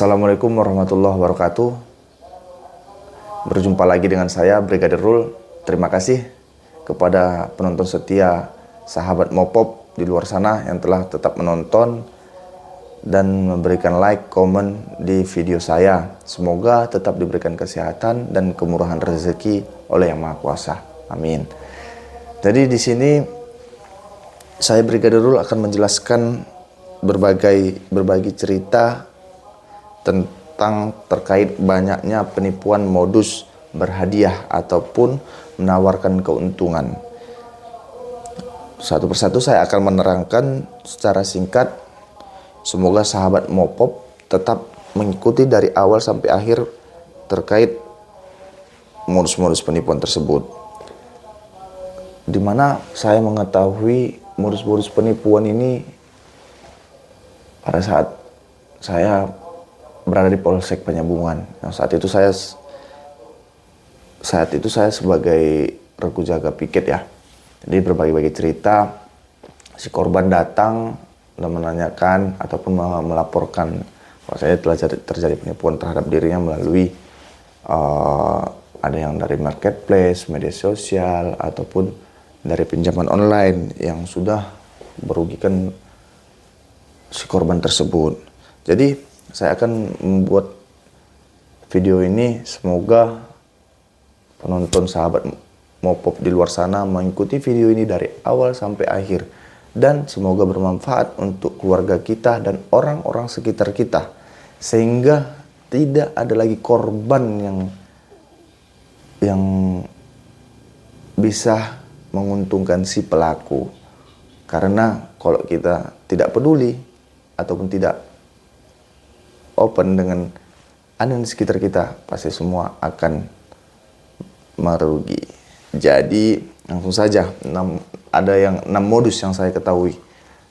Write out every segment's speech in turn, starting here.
Assalamualaikum warahmatullahi wabarakatuh. Berjumpa lagi dengan saya, Brigadir Rul. Terima kasih kepada penonton setia sahabat Mopop di luar sana yang telah tetap menonton dan memberikan like, komen di video saya. Semoga tetap diberikan kesehatan dan kemurahan rezeki oleh Yang Maha Kuasa. Amin. Jadi di sini saya Brigadir Rul akan menjelaskan berbagi cerita tentang terkait banyaknya penipuan modus berhadiah ataupun menawarkan keuntungan. Satu persatu saya akan menerangkan secara singkat. Semoga sahabat Mopop tetap mengikuti dari awal sampai akhir terkait modus-modus penipuan tersebut. Di mana saya mengetahui modus-modus penipuan ini pada saat saya berada di Polsek Penyambungan. Nah, saat itu saya sebagai regu jaga piket ya. Jadi berbagi-bagi cerita, si korban datang dan menanyakan ataupun melaporkan bahwa saya telah terjadi penipuan terhadap dirinya melalui ada yang dari marketplace, media sosial, ataupun dari pinjaman online yang sudah merugikan si korban tersebut. Jadi saya akan membuat video ini, semoga penonton sahabat Mopop di luar sana mengikuti video ini dari awal sampai akhir, dan semoga bermanfaat untuk keluarga kita dan orang-orang sekitar kita, sehingga tidak ada lagi korban yang bisa menguntungkan si pelaku. Karena kalau kita tidak peduli ataupun tidak open dengan ada di sekitar kita, pasti semua akan merugi. Jadi langsung saja, ada 6 modus yang saya ketahui.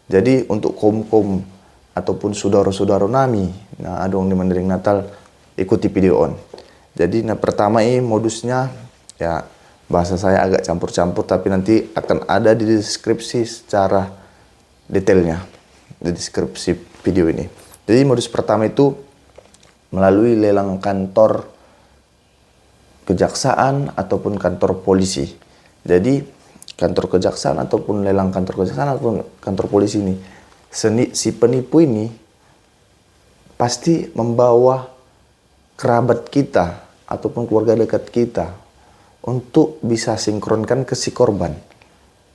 Jadi untuk kaum ataupun saudara-saudara nami, nah adong di Mandailing Natal, ikuti video on. Jadi pertama ini modusnya ya, bahasa saya agak campur-campur, tapi nanti akan ada di deskripsi secara detailnya di deskripsi video ini. Jadi modus pertama itu melalui lelang kantor kejaksaan ataupun kantor polisi. Jadi kantor kejaksaan ataupun lelang kantor kejaksaan ataupun kantor polisi ini, si penipu ini pasti membawa kerabat kita ataupun keluarga dekat kita untuk bisa sinkronkan ke si korban,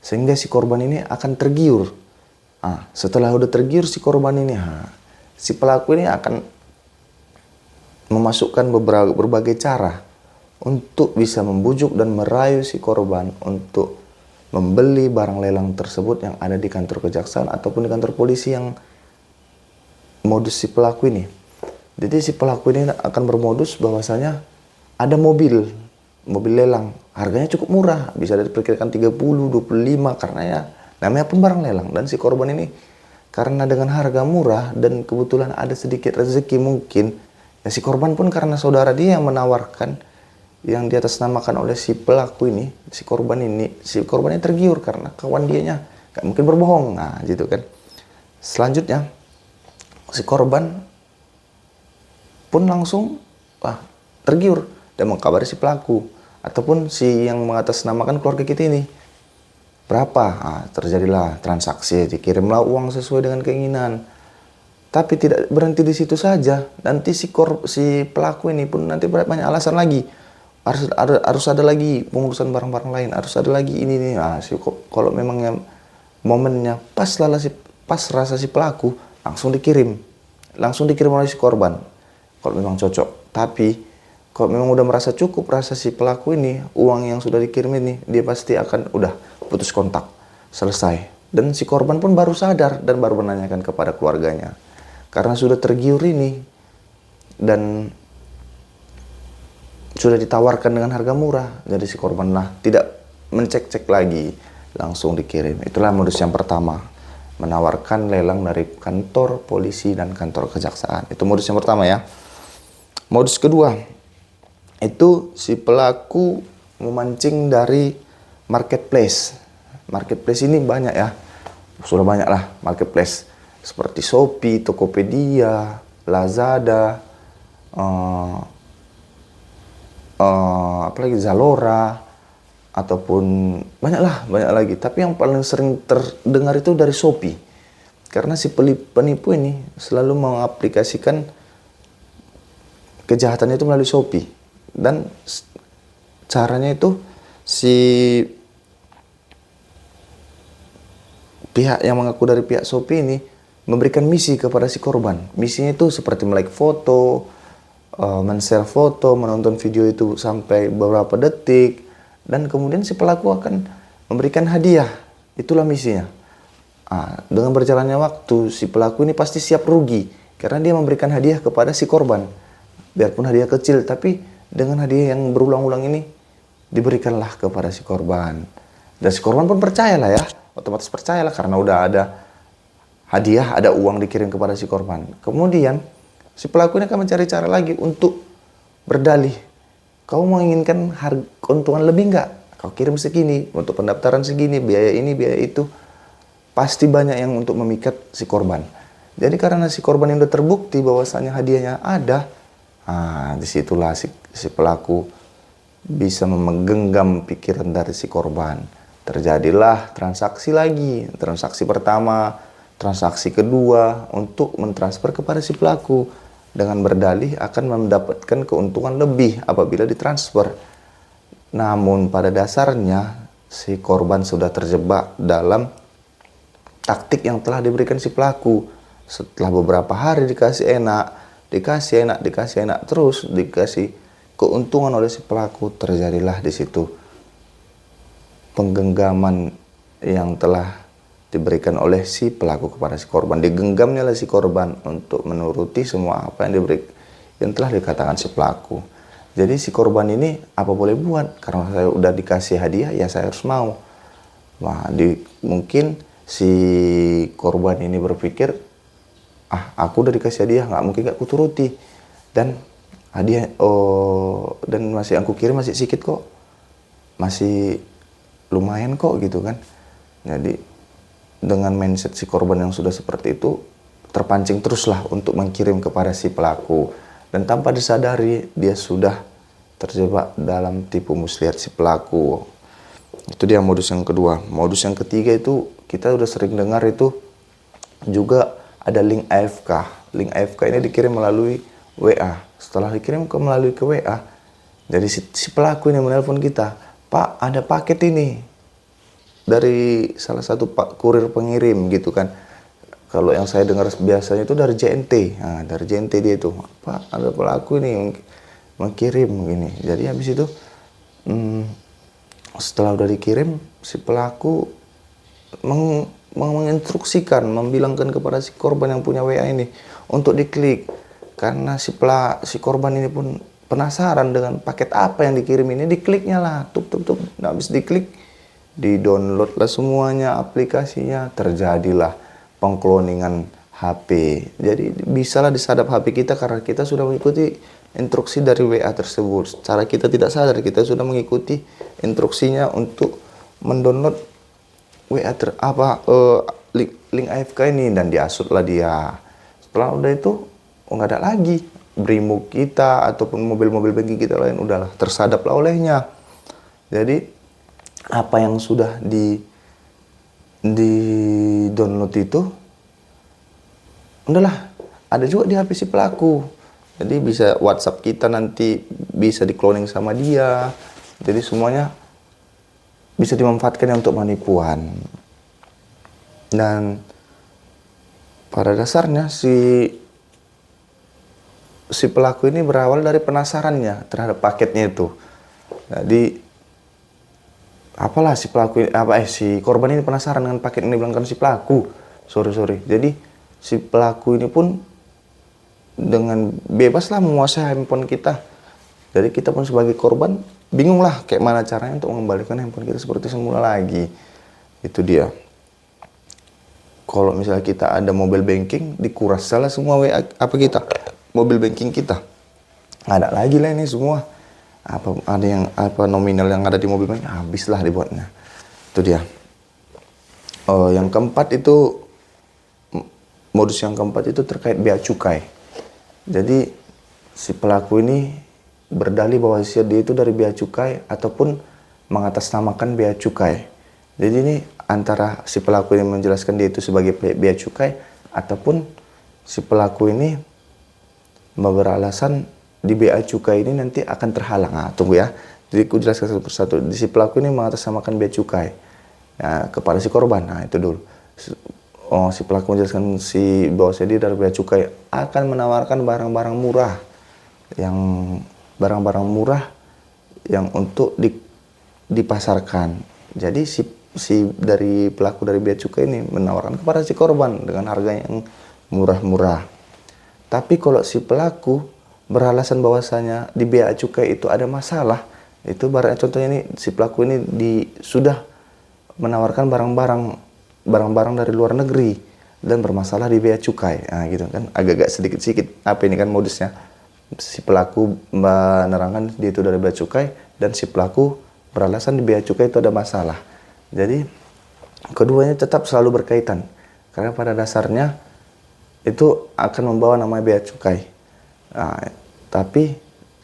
sehingga si korban ini akan tergiur. Setelah udah tergiur si korban ini, si pelaku ini akan memasukkan berbagai cara untuk bisa membujuk dan merayu si korban untuk membeli barang lelang tersebut yang ada di kantor kejaksaan ataupun di kantor polisi yang modus si pelaku ini. Jadi si pelaku ini akan bermodus bahwasanya ada mobil lelang, harganya cukup murah, bisa diperkirakan 30, 25, karena ya namanya pun barang lelang. Dan si korban ini karena dengan harga murah dan kebetulan ada sedikit rezeki mungkin, ya si korban pun karena saudara dia yang menawarkan, yang di atas namakan oleh si pelaku ini, si korban ini tergiur karena kawan dianya gak mungkin berbohong. Nah gitu kan. Selanjutnya si korban pun langsung tergiur dan mengkabari si pelaku ataupun si yang mengatasnamakan keluarga kita ini. Berapa? Terjadilah transaksi, dikirimlah uang sesuai dengan keinginan. Tapi tidak berhenti di situ saja. Nanti si pelaku ini pun nanti banyak alasan lagi. Harus ada lagi pengurusan barang-barang lain, harus ada lagi ini. Kalau memangnya momennya pas rasa si pelaku, langsung dikirim oleh si korban. Kalau memang cocok. Tapi kalau memang udah merasa cukup rasa si pelaku ini, uang yang sudah dikirim ini, dia pasti akan udah putus kontak, selesai. Dan si korban pun baru sadar dan baru menanyakan kepada keluarganya. Karena sudah tergiur ini dan sudah ditawarkan dengan harga murah, jadi si korban tidak mencek-cek lagi, langsung dikirim. Itulah modus yang pertama, menawarkan lelang dari kantor polisi dan kantor kejaksaan. Itu modus yang pertama ya. Modus kedua, itu si pelaku memancing dari marketplace. Marketplace ini banyak ya, sudah banyak lah marketplace seperti Shopee, Tokopedia, Lazada, eh, apalagi Zalora, ataupun banyak lagi. Tapi yang paling sering terdengar itu dari Shopee, karena si penipu ini selalu mengaplikasikan kejahatan itu melalui Shopee. Dan caranya itu si pihak yang mengaku dari pihak Shopee ini memberikan misi kepada si korban. Misinya itu seperti like foto, men-share foto, menonton video itu sampai beberapa detik, dan kemudian si pelaku akan memberikan hadiah. Itulah misinya. Dengan berjalannya waktu, si pelaku ini pasti siap rugi karena dia memberikan hadiah kepada si korban. Biarpun hadiah kecil, tapi dengan hadiah yang berulang-ulang ini diberikanlah kepada si korban. Dan si korban pun percayalah ya, otomatis percayalah karena udah ada hadiah, ada uang dikirim kepada si korban. Kemudian si pelaku ini akan mencari cara lagi untuk berdalih. Kau menginginkan keuntungan lebih nggak? Kau kirim segini, untuk pendaftaran segini, biaya ini, biaya itu. Pasti banyak yang untuk memikat si korban. Jadi karena si korban yang udah terbukti bahwasanya hadiahnya ada, disitulah si pelaku bisa menggenggam pikiran dari si korban. Terjadilah transaksi lagi, transaksi pertama, transaksi kedua untuk mentransfer kepada si pelaku dengan berdalih akan mendapatkan keuntungan lebih apabila ditransfer. Namun pada dasarnya si korban sudah terjebak dalam taktik yang telah diberikan si pelaku. Setelah beberapa hari dikasih enak, terus dikasih keuntungan oleh si pelaku, terjadilah di situ penggenggaman yang telah diberikan oleh si pelaku kepada si korban. Digenggamnya oleh si korban untuk menuruti semua apa yang telah dikatakan si pelaku. Jadi si korban ini apa boleh buat, karena saya udah dikasih hadiah ya saya harus mau. Mungkin si korban ini berpikir, aku udah dikasih hadiah, nggak mungkin nggak kuturuti, dan hadiah dan masih aku kirim masih sedikit kok, masih lumayan kok gitu kan. Jadi dengan mindset si korban yang sudah seperti itu, terpancing teruslah untuk mengirim kepada si pelaku, dan tanpa disadari dia sudah terjebak dalam tipu muslihat si pelaku. Itu dia modus yang kedua. Modus yang ketiga itu kita udah sering dengar, itu juga ada link AFK. Link AFK ini dikirim melalui WA. Setelah dikirim melalui ke WA, jadi si pelaku ini menelpon kita, "Pak, ada paket ini dari salah satu kurir pengirim," gitu kan. Kalau yang saya dengar biasanya itu dari JNT. Dari JNT dia itu, "Pak, ada pelaku ini mengirim gini." Jadi habis itu setelah udah dikirim, si pelaku menginstruksikan, membilangkan kepada si korban yang punya WA ini untuk diklik, karena si korban ini pun penasaran dengan paket apa yang dikirim ini. Dikliknya lah, nah, habis diklik, di-download lah semuanya aplikasinya, terjadilah pengkloningan HP. Jadi bisalah disadap HP kita karena kita sudah mengikuti instruksi dari WA tersebut. Secara kita tidak sadar kita sudah mengikuti instruksinya untuk mendownload WA link AFK ini, dan diasutlah dia. Setelah udah itu nggak ada lagi Brimo kita ataupun mobil-mobil banking kita lain, udahlah tersadaplah olehnya. Jadi apa yang sudah di download itu udahlah ada juga di HP si pelaku. Jadi bisa WhatsApp kita nanti bisa di-cloning sama dia. Jadi semuanya bisa dimanfaatkan untuk penipuan. Dan pada dasarnya si pelaku ini berawal dari penasarannya terhadap paketnya itu. Jadi si korban ini penasaran dengan paket yang dibilangkan si pelaku. Jadi si pelaku ini pun dengan bebaslah menguasai handphone kita. Jadi kita pun sebagai korban bingung lah kayak mana caranya untuk mengembalikan handphone kita seperti semula lagi. Itu dia. Kalau misalnya kita ada mobile banking, dikuras salah semua WA mobile banking kita. Nggak ada lagi lah ini semua. Nominal yang ada di mobile banking habislah dibuatnya. Itu dia. Modus yang keempat itu terkait bea cukai. Jadi si pelaku ini berdalih bahwa dia itu dari bea cukai ataupun mengatasnamakan bea cukai. Jadi ini antara si pelaku ini menjelaskan dia itu sebagai bea cukai ataupun si pelaku ini beralasan di bea cukai ini nanti akan terhalang. Nah, tunggu ya. Jadi aku jelaskan satu persatu. Si pelaku ini mengatasnamakan bea cukai kepada si korban. Nah, itu dulu. Si pelaku menjelaskan bahwa dia dari bea cukai akan menawarkan barang-barang murah yang untuk dipasarkan. Jadi si dari pelaku dari bea cukai ini menawarkan kepada si korban dengan harga yang murah-murah. Tapi kalau si pelaku beralasan bahwasanya di bea cukai itu ada masalah, itu contohnya ini si pelaku ini sudah menawarkan barang-barang dari luar negeri dan bermasalah di bea cukai. Nah, gitu kan, agak-agak sedikit-sedikit apa ini kan modusnya. Si pelaku menerangkan dia itu dari bea cukai dan si pelaku beralasan di bea cukai itu ada masalah. Jadi keduanya tetap selalu berkaitan karena pada dasarnya itu akan membawa nama bea cukai. Nah, tapi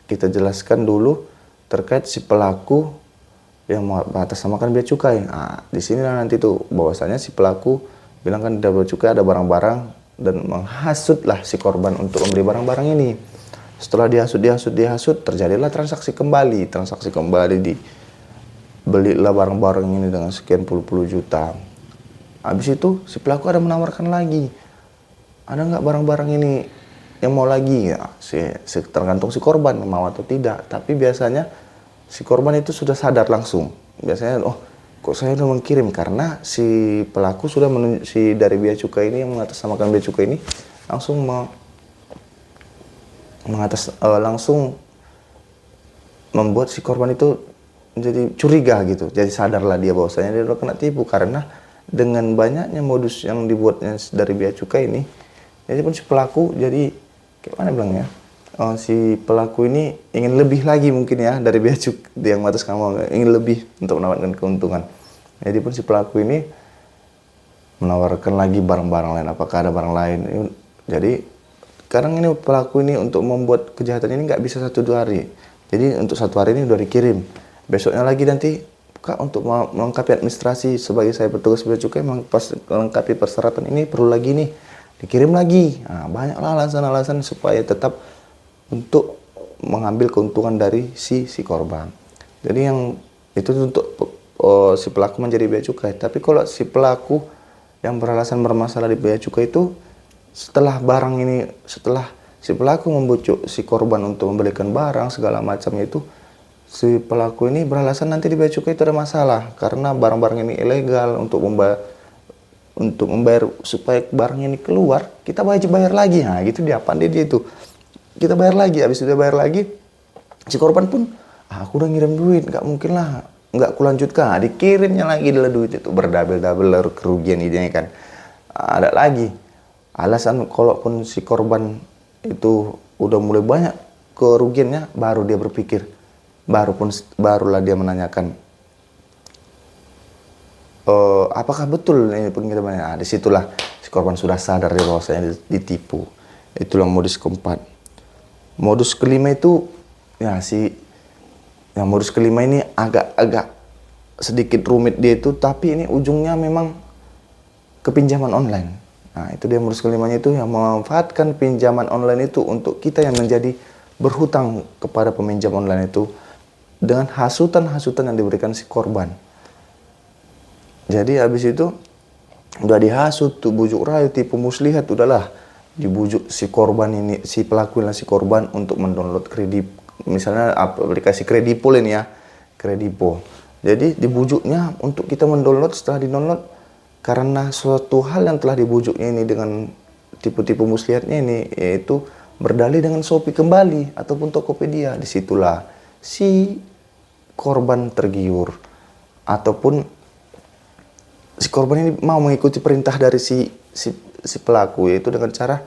kita jelaskan dulu terkait si pelaku yang mengatasnamakan bea cukai. Nah, di sinilah nanti tuh bahwasanya si pelaku bilang kan di bea cukai ada barang-barang dan menghasutlah si korban untuk membeli barang-barang ini. Setelah dihasut, terjadilah transaksi kembali. Belilah barang-barang ini dengan sekian puluh juta. Habis itu si pelaku ada menawarkan lagi. Ada nggak barang-barang ini yang mau lagi? Ya, tergantung si korban mau atau tidak. Tapi biasanya si korban itu sudah sadar langsung. Biasanya, kok saya udah mengirim, karena si pelaku sudah dari bea cukai ini yang mengatasnamakan bea cukai ini langsung membuat si korban itu menjadi curiga gitu. Jadi sadarlah dia bahwasanya dia udah kena tipu karena dengan banyaknya modus yang dibuatnya dari bea cukai ini. Jadi pun si pelaku jadi kayak mana bilangnya? Si pelaku ini ingin lebih lagi mungkin ya dari bea cukai yang atas kamu, ingin lebih untuk mendapatkan keuntungan. Jadi pun si pelaku ini menawarkan lagi barang-barang lain. Apakah ada barang lain? Jadi sekarang ini pelaku ini untuk membuat kejahatan ini nggak bisa 1-2 hari. Jadi untuk 1 hari ini udah dikirim. Besoknya lagi nanti, Kak, untuk melengkapi administrasi sebagai saya petugas bea cukai, melengkapi persyaratan ini perlu lagi nih, dikirim lagi. Nah, banyaklah alasan-alasan supaya tetap untuk mengambil keuntungan dari si korban. Jadi yang itu untuk si pelaku menjadi bea cukai. Tapi kalau si pelaku yang beralasan bermasalah di bea cukai itu setelah si pelaku membujuk si korban untuk membelikan barang segala macam itu, si pelaku ini beralasan nanti di bea cukai itu ada masalah karena barang-barang ini ilegal. Untuk membayar supaya barang ini keluar, kita wajib bayar lagi. Nah, gitu dia pandai dia itu. Kita bayar lagi, habis itu bayar lagi, si korban pun, aku udah ngirim duit, nggak mungkin lah, nggak kulanjutkan. Dikirimnya lagi adalah duit itu, berdabel-dabel kerugian idenya kan. Ada lagi alasan, kalaupun si korban itu udah mulai banyak kerugiannya, baru dia berpikir, barulah dia menanyakan, apakah betul ini pengirimannya? Nah, disitulah si korban sudah sadar dia bahwasanya ditipu. Itulah modus keempat. Modus kelima itu modus kelima ini agak sedikit rumit dia itu, tapi ini ujungnya memang kepinjaman online. Nah, itu dia modus kelimanya itu, yang memanfaatkan pinjaman online itu untuk kita yang menjadi berhutang kepada peminjam online itu dengan hasutan-hasutan yang diberikan si korban. Jadi habis itu udah dihasut tuh, bujuk rayu, tipu muslihat, udahlah dibujuk si korban ini, si pelaku si korban untuk mendownload misalnya aplikasi Kredipo ini ya, Kredipo. Jadi dibujuknya untuk kita mendownload. Setelah di-download, karena suatu hal yang telah dibujuknya ini dengan tipu-tipu muslihatnya ini, yaitu berdalih dengan Shopee kembali ataupun Tokopedia. Disitulah si korban tergiur, ataupun si korban ini mau mengikuti perintah dari si pelaku, yaitu dengan cara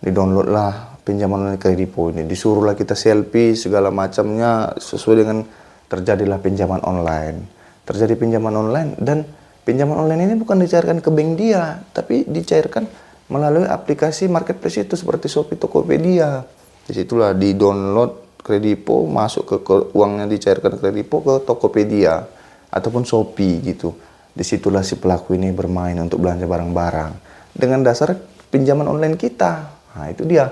di-download lah pinjaman online Kredipo ini, disuruhlah kita selfie segala macamnya sesuai dengan terjadilah pinjaman online. Terjadi pinjaman online, dan pinjaman online ini bukan dicairkan ke bank dia, tapi dicairkan melalui aplikasi marketplace itu seperti Shopee, Tokopedia. Disitulah di download Kredipo, masuk ke uangnya dicairkan Kredipo ke Tokopedia ataupun Shopee gitu. Disitulah si pelaku ini bermain untuk belanja barang-barang dengan dasar pinjaman online kita. Nah itu dia,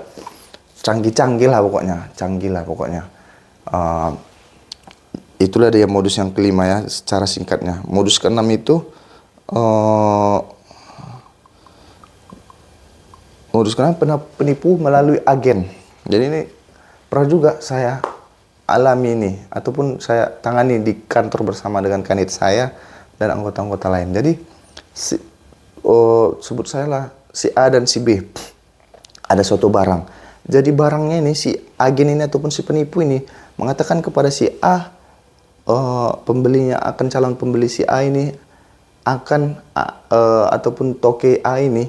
canggih-canggih lah pokoknya, canggih lah pokoknya. Itulah dia modus yang kelima ya, secara singkatnya. Modus keenam itu modus keenam penipu melalui agen. Jadi ini pernah juga saya alami ini, ataupun saya tangani di kantor bersama dengan kanit saya dan anggota-anggota lain. Jadi sebut saya lah si A dan si B, ada suatu barang. Jadi barangnya ini si agen ini ataupun si penipu ini mengatakan kepada si A, pembelinya akan calon pembeli si A ini akan ataupun toke A ini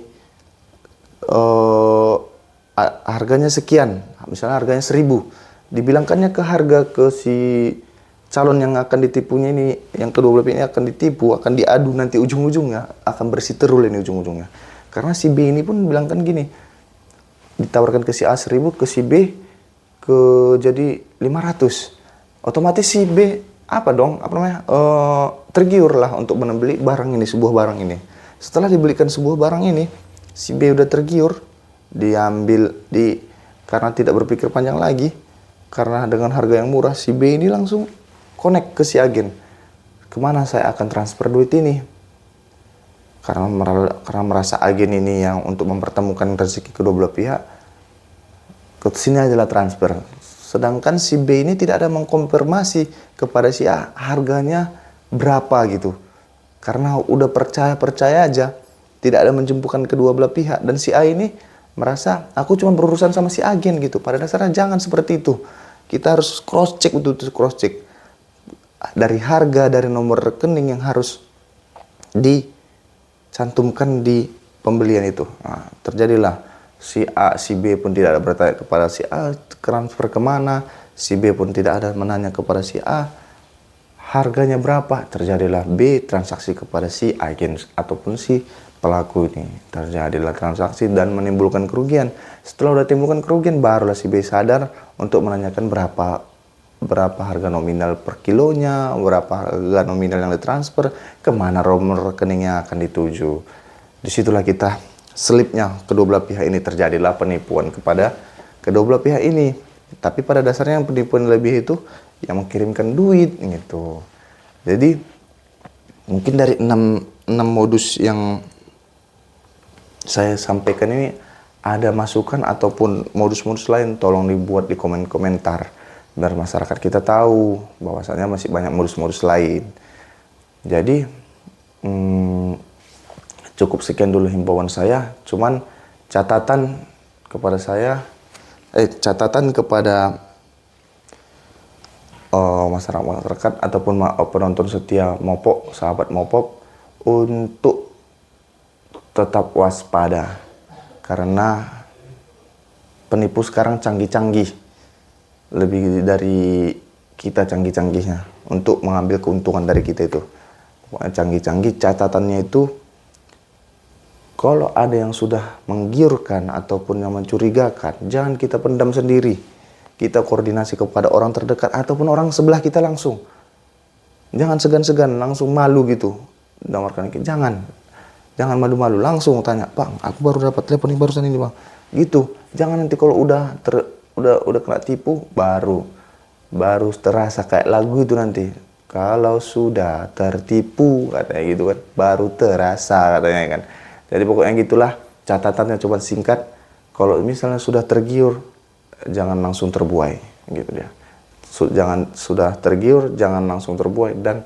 harganya sekian, misalnya harganya 1.000, dibilangkannya ke harga ke si calon yang akan ditipunya ini, yang kedua belah pihak ini akan ditipu, akan diadu nanti ujung-ujungnya akan bersiteru ini ujung-ujungnya. Karena si B ini pun bilangkan gini, ditawarkan ke si A 1.000, ke si B ke jadi 500. Otomatis si B tergiur lah untuk membeli barang ini, sebuah barang ini. Setelah dibelikan sebuah barang ini, si B udah tergiur, karena tidak berpikir panjang lagi, karena dengan harga yang murah, si B ini langsung connect ke si agen. Kemana saya akan transfer duit ini? Karena merasa agen ini yang untuk mempertemukan rezeki kedua belah pihak, ke sini adalah transfer. Sedangkan si B ini tidak ada mengkonfirmasi kepada si A harganya berapa gitu. Karena udah percaya aja, tidak ada menjempukan kedua belah pihak. Dan si A ini merasa, aku cuma berurusan sama si agen gitu. Pada dasarnya jangan seperti itu. Kita harus cross check, betul-betul cross check. Dari harga, dari nomor rekening yang harus dicantumkan di pembelian itu. Nah, terjadilah si A, si B pun tidak ada bertanya kepada si A transfer kemana, si B pun tidak ada menanya kepada si A harganya berapa. Terjadilah B transaksi kepada si agen ataupun si pelaku ini. Terjadilah transaksi dan menimbulkan kerugian. Setelah udah timbulkan kerugian, barulah si B sadar untuk menanyakan berapa harga nominal per kilonya, berapa harga nominal yang ditransfer, kemana nomor rekeningnya akan dituju. Disitulah kita selipnya kedua belah pihak ini, terjadilah penipuan kepada kedua belah pihak ini. Tapi pada dasarnya yang penipuan lebih itu yang mengirimkan duit gitu. Jadi mungkin dari 6 modus yang saya sampaikan ini, ada masukan ataupun modus-modus lain, tolong dibuat di komentar biar masyarakat kita tahu bahwasanya masih banyak modus-modus lain. Jadi cukup sekian dulu himbauan saya. Cuman catatan kepada masyarakat ataupun penonton setia Mopok, sahabat Mopok, untuk tetap waspada karena penipu sekarang canggih-canggih, lebih dari kita canggih-canggihnya untuk mengambil keuntungan dari kita itu. Canggih-canggih, catatannya itu kalau ada yang sudah menggiurkan ataupun yang mencurigakan, jangan kita pendam sendiri. Kita koordinasi kepada orang terdekat ataupun orang sebelah kita langsung. Jangan segan-segan, langsung malu gitu. Jangan malu-malu, langsung tanya, "Bang, aku baru dapat telepon ini barusan ini, Bang." Gitu. Jangan nanti kalau udah kena tipu baru terasa kayak lagu itu nanti. Kalau sudah tertipu katanya gitu kan, baru terasa katanya kan. Jadi pokoknya gitulah, catatannya coba singkat. Kalau misalnya sudah tergiur, jangan langsung terbuai gitu dia. Sudah tergiur, jangan langsung terbuai, dan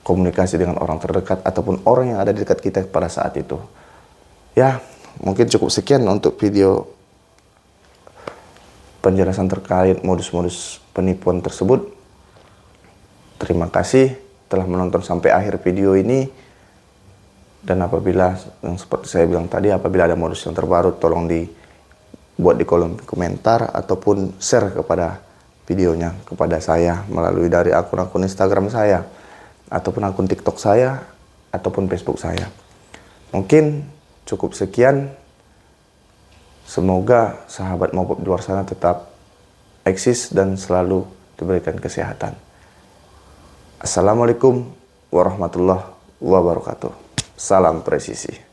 komunikasi dengan orang terdekat ataupun orang yang ada di dekat kita pada saat itu. Ya, mungkin cukup sekian untuk video penjelasan terkait modus-modus penipuan tersebut. Terima kasih telah menonton sampai akhir video ini. Dan apabila, yang seperti saya bilang tadi, apabila ada modus yang terbaru, tolong dibuat di kolom komentar ataupun share kepada videonya kepada saya melalui dari akun-akun Instagram saya, ataupun akun TikTok saya, ataupun Facebook saya. Mungkin cukup sekian. Semoga sahabat Mopop di luar sana tetap eksis dan selalu diberikan kesehatan. Assalamualaikum warahmatullahi wabarakatuh. Salam presisi.